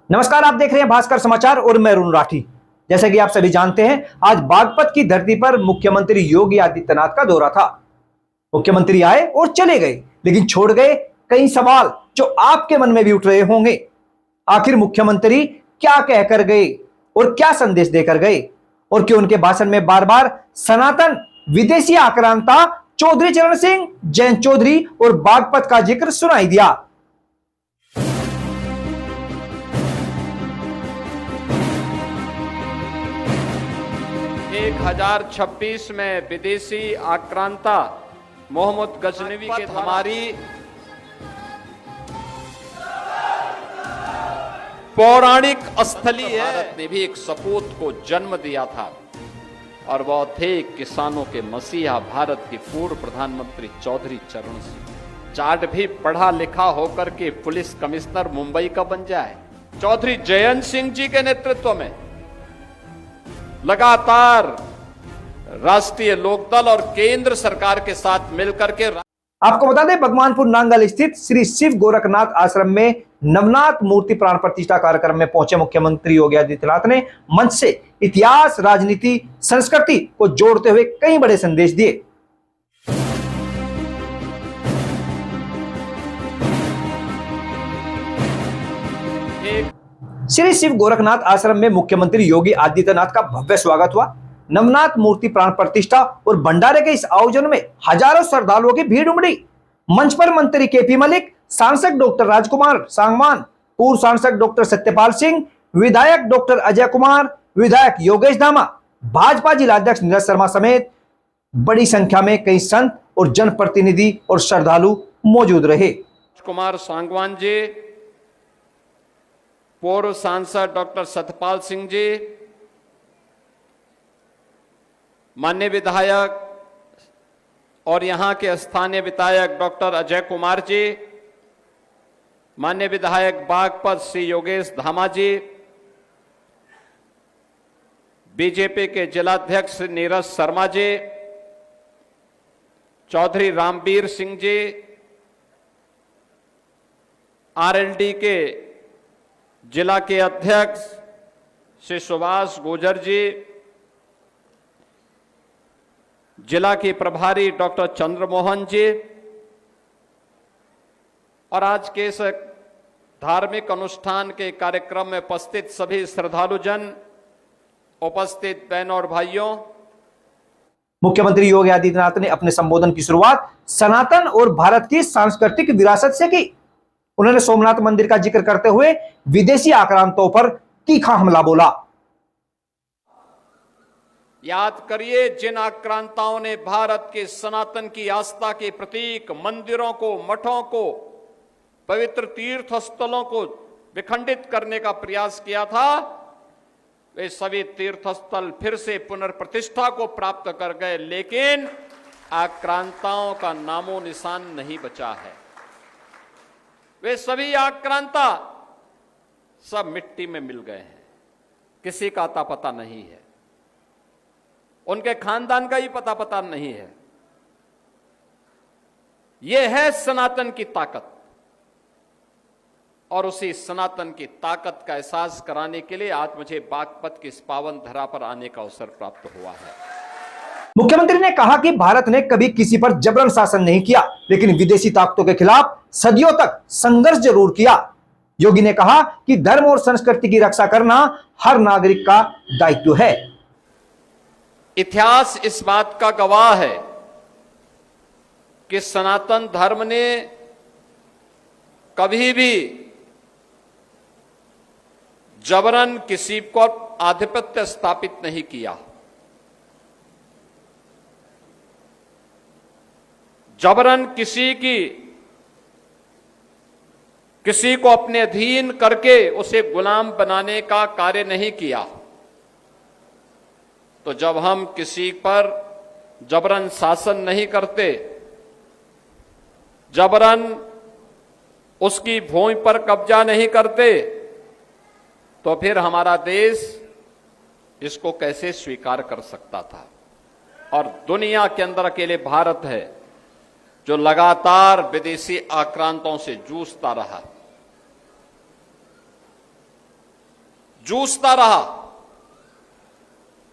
नमस्कार, आप देख रहे हैं भास्कर समाचार और मैं अरुण राठी। जैसे कि आप सभी जानते हैं, आज बागपत की धरती पर मुख्यमंत्री योगी आदित्यनाथ का दौरा था। मुख्यमंत्री आए और चले गए, लेकिन छोड़ गए कई सवाल जो आपके मन में भी उठ रहे होंगे। आखिर मुख्यमंत्री क्या कहकर गए और क्या संदेश देकर गए, और क्यों उनके भाषण में बार बार सनातन, विदेशी आक्रांता, चौधरी चरण सिंह, जयंत चौधरी और बागपत का जिक्र सुनाई दिया। 1026 में विदेशी आक्रांता मोहम्मद गजनवी के हमारी पौराणिक स्थली है। भारत ने भी एक सपूत को जन्म दिया था और वह थे किसानों के मसीहा, भारत के पूर्व प्रधानमंत्री चौधरी चरण सिंह। चार्ट भी पढ़ा लिखा होकर के पुलिस कमिश्नर मुंबई का बन जाए। चौधरी जयंत सिंह जी के नेतृत्व में लगातार राष्ट्रीय लोकदल और केंद्र सरकार के साथ मिलकर के आपको बता दें, भगवानपुर नांगल स्थित श्री शिव गोरखनाथ आश्रम में नवनाथ मूर्ति प्राण प्रतिष्ठा कार्यक्रम में पहुंचे मुख्यमंत्री योगी आदित्यनाथ ने मंच से इतिहास, राजनीति, संस्कृति को जोड़ते हुए कई बड़े संदेश दिए। श्री शिव गोरखनाथ आश्रम में मुख्यमंत्री योगी आदित्यनाथ का भव्य स्वागत हुआ। नवनाथ मूर्ति प्राण प्रतिष्ठा और भंडारे के इस आयोजन में हजारों श्रद्धालुओं की भीड़ उमड़ी। मंच पर मंत्री केपी मलिक, सांसद डॉक्टर राजकुमार सांगवान, पूर्व सांसद डॉक्टर सत्यपाल सिंह, विधायक डॉक्टर अजय कुमार, विधायक योगेश धामा, भाजपा जिलाध्यक्ष नीरज शर्मा समेत बड़ी संख्या में कई संत और जनप्रतिनिधि और श्रद्धालु मौजूद रहे। कुमार सांगवान जी, पूर्व सांसद डॉक्टर सत्यपाल सिंह जी, माननीय विधायक और यहां के स्थानीय विधायक डॉक्टर अजय कुमार जी, माननीय विधायक बागपत श्री योगेश धामा जी, बीजेपी के जिलाध्यक्ष श्री नीरज शर्मा जी, चौधरी रामवीर सिंह जी, आरएलडी के जिला के अध्यक्ष श्री सुभाष गुर्जर जी, जिला के प्रभारी डॉक्टर चंद्रमोहन जी और आज के इस धार्मिक अनुष्ठान के कार्यक्रम में उपस्थित सभी श्रद्धालुजन, उपस्थित बहनों और भाइयों। मुख्यमंत्री योगी आदित्यनाथ ने अपने संबोधन की शुरुआत सनातन और भारत की सांस्कृतिक विरासत से की। उन्होंने सोमनाथ मंदिर का जिक्र करते हुए विदेशी आक्रांतों पर तीखा हमला बोला। याद करिए, जिन आक्रांताओं ने भारत के सनातन की आस्था के प्रतीक मंदिरों को, मठों को, पवित्र तीर्थ स्थलों को विखंडित करने का प्रयास किया था, वे सभी तीर्थ स्थल फिर से पुनर्प्रतिष्ठा को प्राप्त कर गए, लेकिन आक्रांताओं का नामो निशान नहीं बचा है। वे सभी आक्रांता सब मिट्टी में मिल गए हैं, किसी का अता पता नहीं है, उनके खानदान का ही पता नहीं है। यह है सनातन की ताकत, और उसी सनातन की ताकत का एहसास कराने के लिए आज मुझे बागपत की इस पावन धरा पर आने का अवसर प्राप्त हुआ है। मुख्यमंत्री ने कहा कि भारत ने कभी किसी पर जबरन शासन नहीं किया, लेकिन विदेशी ताकतों के खिलाफ सदियों तक संघर्ष जरूर किया। योगी ने कहा कि धर्म और संस्कृति की रक्षा करना हर नागरिक का दायित्व है। इतिहास इस बात का गवाह है कि सनातन धर्म ने कभी भी जबरन किसी को आधिपत्य स्थापित नहीं किया, जबरन किसी को अपने अधीन करके उसे गुलाम बनाने का कार्य नहीं किया। तो जब हम किसी पर जबरन शासन नहीं करते, जबरन उसकी भूमि पर कब्जा नहीं करते, तो फिर हमारा देश इसको कैसे स्वीकार कर सकता था। और दुनिया के अंदर अकेले भारत है जो लगातार विदेशी आक्रांतों से जूझता रहा। जूझता रहा,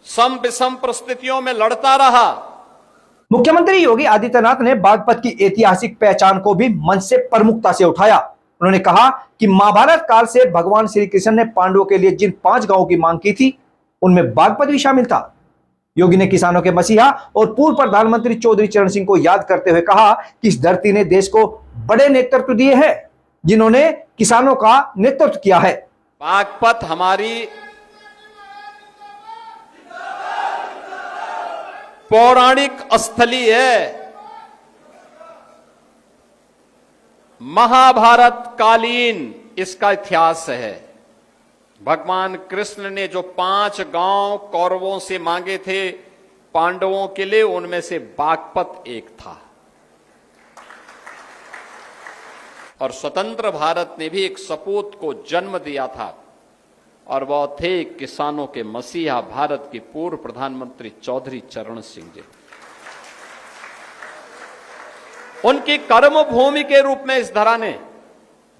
सम विषम परिस्थितियों में लड़ता रहा। मुख्यमंत्री योगी आदित्यनाथ ने बागपत की ऐतिहासिक पहचान को भी मंच से प्रमुखता से उठाया। उन्होंने कहा कि महाभारत काल से भगवान श्री कृष्ण ने पांडवों के लिए जिन 5 गांवों की मांग की थी, उनमें बागपत भी शामिल था। योगी ने किसानों के मसीहा और पूर्व प्रधानमंत्री चौधरी चरण सिंह को याद करते हुए कहा कि इस धरती ने देश को बड़े नेतृत्व दिए हैं, जिन्होंने किसानों का नेतृत्व किया है। बागपत हमारी पौराणिक स्थली है। महाभारत कालीन इसका इतिहास है। भगवान कृष्ण ने जो 5 गांव कौरवों से मांगे थे पांडवों के लिए, उनमें से बागपत एक था। और स्वतंत्र भारत ने भी एक सपूत को जन्म दिया था, और वह थे किसानों के मसीहा, भारत के पूर्व प्रधानमंत्री चौधरी चरण सिंह जी। उनकी कर्मभूमि के रूप में इस धरा ने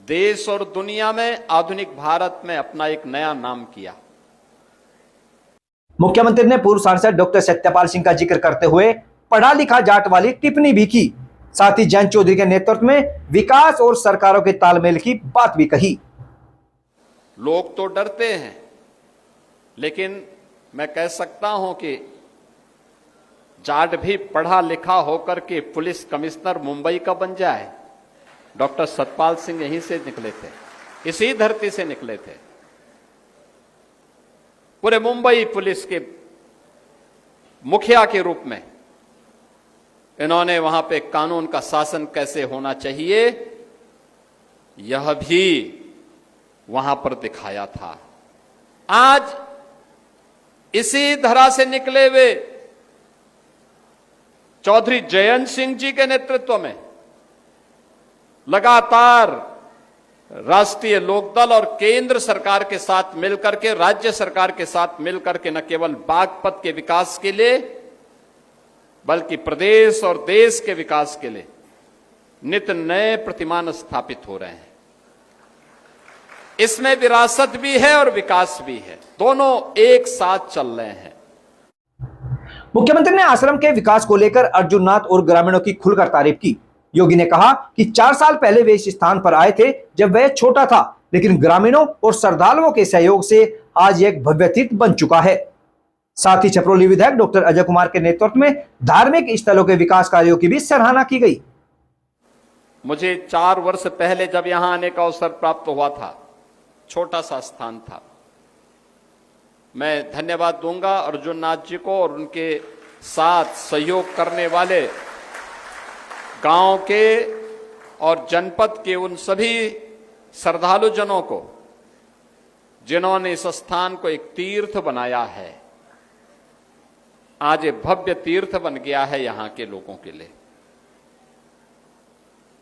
देश और दुनिया में आधुनिक भारत में अपना एक नया नाम किया। मुख्यमंत्री ने पूर्व सांसद डॉक्टर सत्यपाल सिंह का जिक्र करते हुए पढ़ा लिखा जाट वाली टिप्पणी भी की। साथ ही जयंत चौधरी के नेतृत्व में विकास और सरकारों के तालमेल की बात भी कही। लोग तो डरते हैं, लेकिन मैं कह सकता हूं कि जाट भी पढ़ा लिखा होकर के पुलिस कमिश्नर मुंबई का बन जाए। डॉक्टर सतपाल सिंह यहीं से निकले थे, इसी धरती से निकले थे। पूरे मुंबई पुलिस के मुखिया के रूप में इन्होंने वहां पे कानून का शासन कैसे होना चाहिए, यह भी वहां पर दिखाया था। आज इसी धरा से निकले हुए चौधरी जयंत सिंह जी के नेतृत्व में लगातार राष्ट्रीय लोकदल और केंद्र सरकार के साथ मिलकर के, राज्य सरकार के साथ मिलकर के न केवल बागपत के विकास के लिए बल्कि प्रदेश और देश के विकास के लिए नित नए प्रतिमान स्थापित हो रहे हैं। इसमें विरासत भी है और विकास भी है, दोनों एक साथ चल रहे हैं। मुख्यमंत्री ने आश्रम के विकास को लेकर अर्जुननाथ और ग्रामीणों की खुलकर तारीफ की। योगी ने कहा कि 4 साल पहले वे इस स्थान पर आए थे जब वह छोटा था, लेकिन ग्रामीणों और श्रद्धालुओं के सहयोग से आज एक भव्य तीर्थ बन चुका है। साथ ही छपरौली विधायक डॉक्टर अजय कुमार के नेतृत्व में धार्मिक स्थलों के विकास कार्यों की भी सराहना की गई। मुझे 4 वर्ष पहले जब यहां आने का अवसर प्राप्त हुआ था, छोटा सा स्थान था। मैं धन्यवाद दूंगा अर्जुननाथ जी को और उनके साथ सहयोग करने वाले गांव के और जनपद के उन सभी श्रद्धालु जनों को, जिन्होंने इस स्थान को एक तीर्थ बनाया है। आज ये भव्य तीर्थ बन गया है यहां के लोगों के लिए।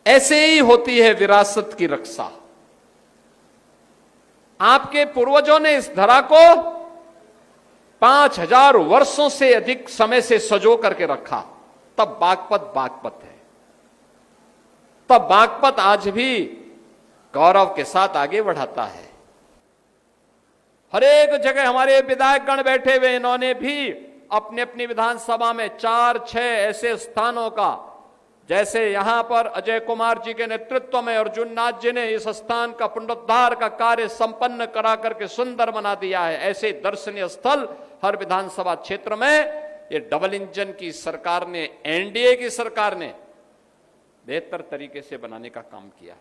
ऐसे ही होती है विरासत की रक्षा। आपके पूर्वजों ने इस धरा को 5000 वर्षों से अधिक समय से सजो करके रखा, तब बागपत बागपत है। तब बागपत आज भी गौरव के साथ आगे बढ़ाता है। हर एक जगह हमारे विधायकगण बैठे हुए, इन्होंने भी अपनी अपनी विधानसभा में 4-6 ऐसे स्थानों का, जैसे यहां पर अजय कुमार जी के नेतृत्व में अर्जुननाथ जी ने इस स्थान का पुनरुद्धार का कार्य संपन्न करा करके सुंदर बना दिया है। ऐसे दर्शनीय स्थल हर विधानसभा क्षेत्र में ये डबल इंजन की सरकार ने, एनडीए की सरकार ने बेहतर तरीके से बनाने का काम किया।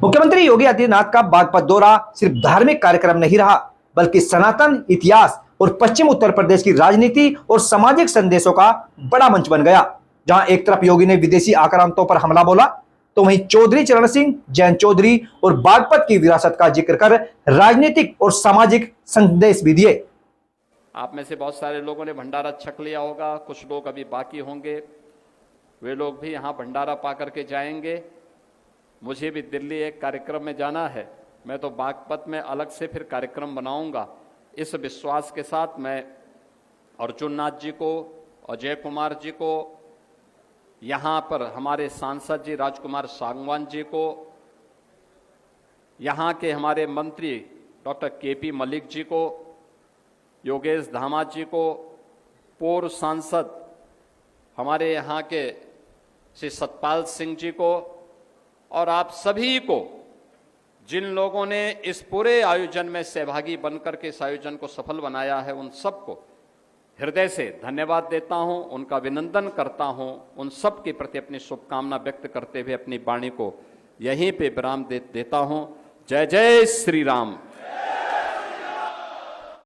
मुख्यमंत्री योगी आदित्यनाथ का बागपत दौरा सिर्फ धार्मिक कार्यक्रम नहीं रहा, बल्कि सनातन इतिहास और पश्चिम उत्तर प्रदेश की राजनीति और सामाजिक संदेशों का बड़ा मंच बन गया। जहां एक तरफ योगी ने विदेशी आक्रांतों पर हमला बोला, तो वहीं चौधरी चरण सिंह, जयंत चौधरी और बागपत की विरासत का जिक्र कर राजनीतिक और सामाजिक संदेश भी दिए। आप में से बहुत सारे लोगों ने भंडारा छक लिया होगा, कुछ लोग अभी बाकी होंगे, वे लोग भी यहां भंडारा पा करके जाएंगे। मुझे भी दिल्ली एक कार्यक्रम में जाना है, मैं तो बागपत में अलग से फिर कार्यक्रम बनाऊंगा। इस विश्वास के साथ मैं अर्जुननाथ जी को, अजय कुमार जी को, यहाँ पर हमारे सांसद जी राजकुमार सांगवान जी को, यहाँ के हमारे मंत्री डॉक्टर केपी मलिक जी को, योगेश धामा जी को, पूर्व सांसद हमारे यहाँ के श्री सतपाल सिंह जी को और आप सभी को, जिन लोगों ने इस पूरे आयोजन में सहभागी बनकर के इस आयोजन को सफल बनाया है, उन सबको हृदय से धन्यवाद देता हूं, उनका अभिनंदन करता हूं। उन सब के प्रति अपनी शुभकामना व्यक्त करते हुए अपनी वाणी को यहीं पे विराम देता हूं। जय जय श्री राम।